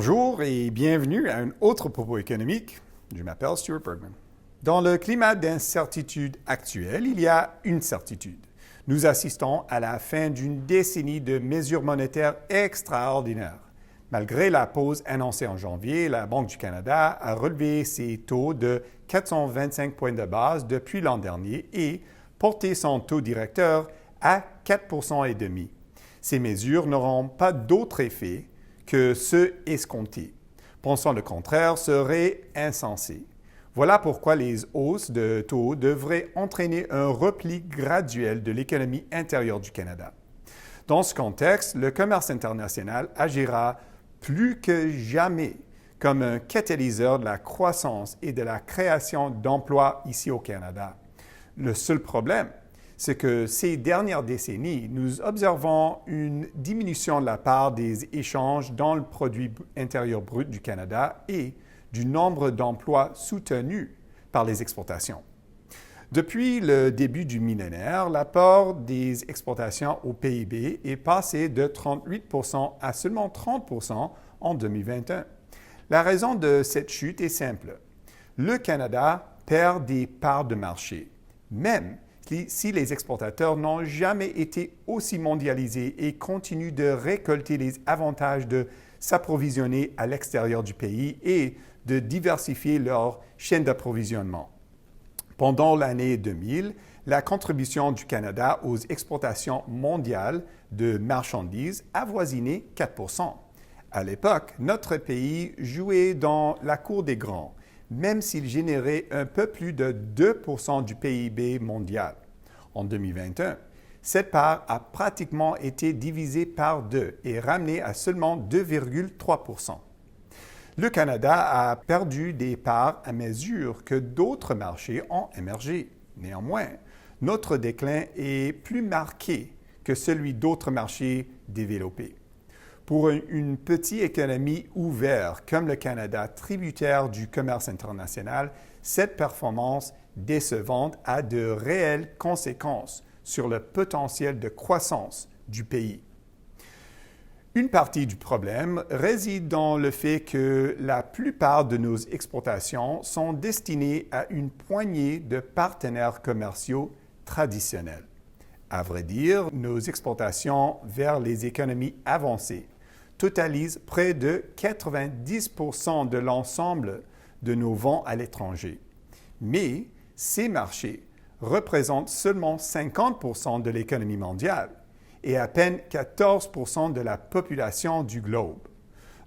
Bonjour et bienvenue à un autre propos économique. Je m'appelle Stuart Bergman. Dans le climat d'incertitude actuel, il y a une certitude. Nous assistons à la fin d'une décennie de mesures monétaires extraordinaires. Malgré la pause annoncée en janvier, la Banque du Canada a relevé ses taux de 425 points de base depuis l'an dernier et porté son taux directeur à 4,5 %. Ces mesures n'auront pas d'autre effet que ceux escomptés. Pensant le contraire serait insensé. Voilà pourquoi les hausses de taux devraient entraîner un repli graduel de l'économie intérieure du Canada. Dans ce contexte, le commerce international agira plus que jamais comme un catalyseur de la croissance et de la création d'emplois ici au Canada. Le seul problème, c'est que ces dernières décennies, nous observons une diminution de la part des échanges dans le produit intérieur brut du Canada et du nombre d'emplois soutenus par les exportations. Depuis le début du millénaire, l'apport des exportations au PIB est passé de 38 % à seulement 30 % en 2021. La raison de cette chute est simple. Le Canada perd des parts de marché, même si les exportateurs n'ont jamais été aussi mondialisés et continuent de récolter les avantages de s'approvisionner à l'extérieur du pays et de diversifier leur chaîne d'approvisionnement. Pendant l'année 2000, la contribution du Canada aux exportations mondiales de marchandises avoisinait 4 %. À l'époque, notre pays jouait dans la cour des grands, même s'il générait un peu plus de 2 % du PIB mondial. En 2021, cette part a pratiquement été divisée par 2 et ramenée à seulement 2,3 %. Le Canada a perdu des parts à mesure que d'autres marchés ont émergé. Néanmoins, notre déclin est plus marqué que celui d'autres marchés développés. Pour une petite économie ouverte comme le Canada, tributaire du commerce international, cette performance décevante a de réelles conséquences sur le potentiel de croissance du pays. Une partie du problème réside dans le fait que la plupart de nos exportations sont destinées à une poignée de partenaires commerciaux traditionnels. À vrai dire, nos exportations vers les économies avancées totalise près de 90 % de l'ensemble de nos ventes à l'étranger. Mais ces marchés représentent seulement 50 % de l'économie mondiale et à peine 14 % de la population du globe.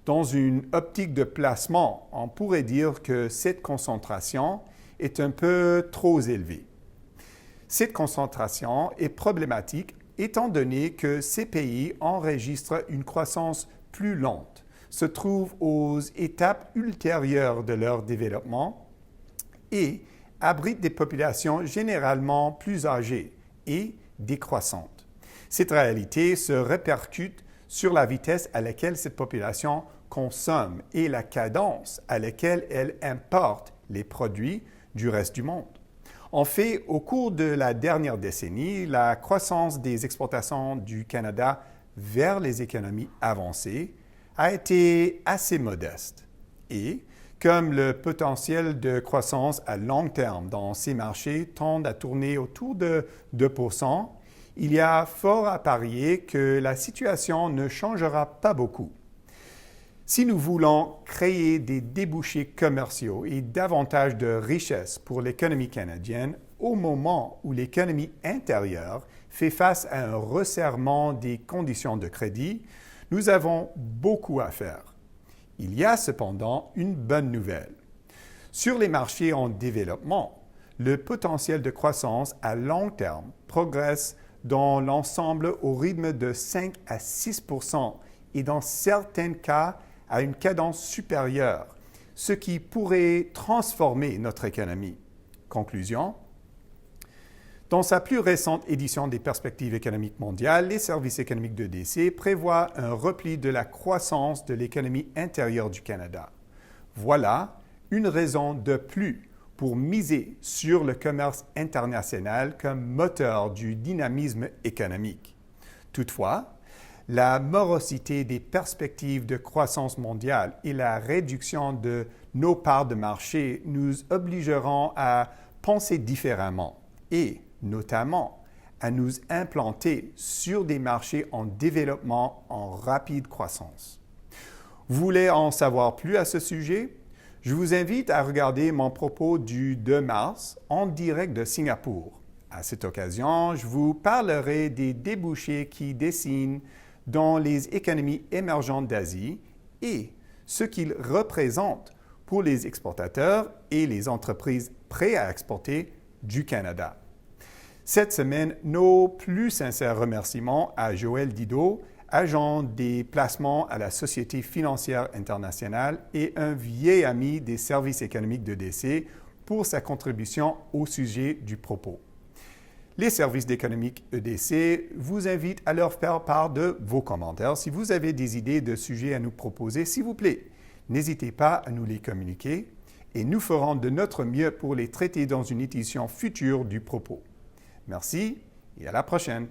Dans une optique de placement, on pourrait dire que cette concentration est un peu trop élevée. Cette concentration est problématique étant donné que ces pays enregistrent une croissance plus lente, se trouvent aux étapes ultérieures de leur développement et abritent des populations généralement plus âgées et décroissantes. Cette réalité se répercute sur la vitesse à laquelle cette population consomme et la cadence à laquelle elle importe les produits du reste du monde. En fait, au cours de la dernière décennie, la croissance des exportations du Canada vers les économies avancées a été assez modeste. Et comme le potentiel de croissance à long terme dans ces marchés tend à tourner autour de 2 %, il y a fort à parier que la situation ne changera pas beaucoup. Si nous voulons créer des débouchés commerciaux et davantage de richesses pour l'économie canadienne, au moment où l'économie intérieure fait face à un resserrement des conditions de crédit, nous avons beaucoup à faire. Il y a cependant une bonne nouvelle. Sur les marchés en développement, le potentiel de croissance à long terme progresse dans l'ensemble au rythme de 5 à 6 % et dans certains cas à une cadence supérieure, ce qui pourrait transformer notre économie. Conclusion. Dans sa plus récente édition des perspectives économiques mondiales, les services économiques d'EDC prévoient un repli de la croissance de l'économie intérieure du Canada. Voilà une raison de plus pour miser sur le commerce international comme moteur du dynamisme économique. Toutefois, La morosité des perspectives de croissance mondiale et la réduction de nos parts de marché nous obligeront à penser différemment et, notamment, à nous implanter sur des marchés en développement en rapide croissance. Vous voulez en savoir plus à ce sujet? Je vous invite à regarder mon propos du 2 mars en direct de Singapour. À cette occasion, je vous parlerai des débouchés qui dessinent dans les économies émergentes d'Asie et ce qu'ils représentent pour les exportateurs et les entreprises prêtes à exporter du Canada. Cette semaine, nos plus sincères remerciements à Joël Didot, agent des placements à la Société financière internationale et un vieil ami des services économiques d'EDC pour sa contribution au sujet du propos. Les services d'économique EDC vous invitent à leur faire part de vos commentaires. Si vous avez des idées de sujets à nous proposer, s'il vous plaît, n'hésitez pas à nous les communiquer et nous ferons de notre mieux pour les traiter dans une édition future du propos. Merci et à la prochaine.